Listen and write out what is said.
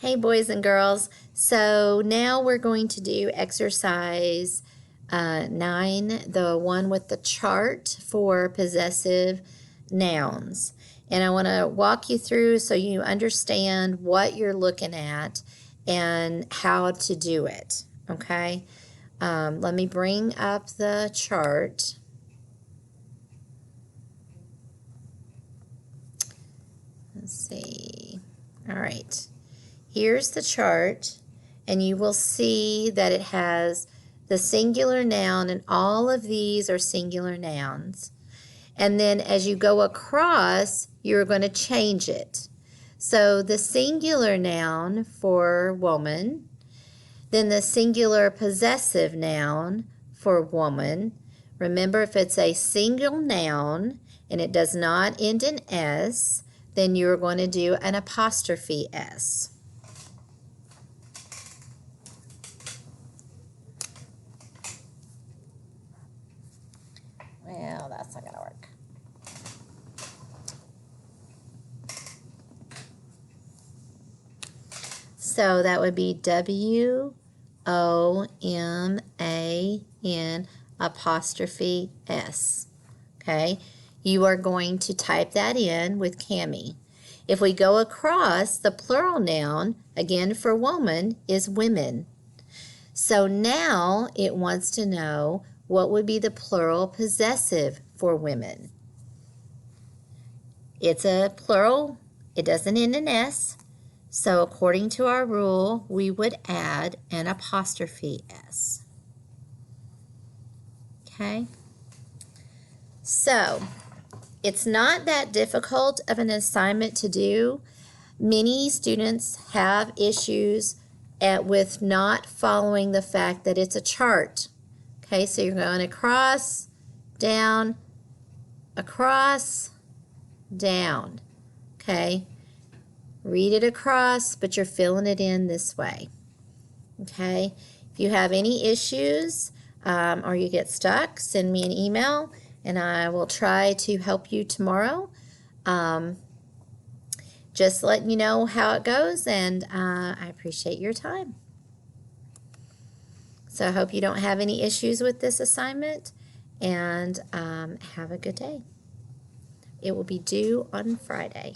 Hey boys and girls, so now we're going to do exercise 9, the one with the chart for possessive nouns. And I want to walk you through so you understand what you're looking at and how to do it, okay? Let me bring up the chart. Let's see. All right. Here's the chart, and you will see that it has the singular noun, and all of these are singular nouns. And then as you go across, you're going to change it. So the singular noun for woman, then the singular possessive noun for woman. Remember, if it's a single noun and it does not end in S, then you're going to do an apostrophe S. Well, that's not going to work. So that would be W-O-M-A-N apostrophe S. Okay? You are going to type that in with Cami. If we go across, the plural noun, again for woman, is women. So now it wants to know what would be the plural possessive for women. It's a plural. It doesn't end in S. So according to our rule, we would add an apostrophe S. Okay? So it's not that difficult of an assignment to do. Many students have issues with not following the fact that it's a chart. Okay, so you're going across, down, across, down. Okay, read it across, but you're filling it in this way. Okay, if you have any issues or you get stuck, send me an email and I will try to help you tomorrow. Just letting you know how it goes, and I appreciate your time. So I hope you don't have any issues with this assignment, and have a good day. It will be due on Friday.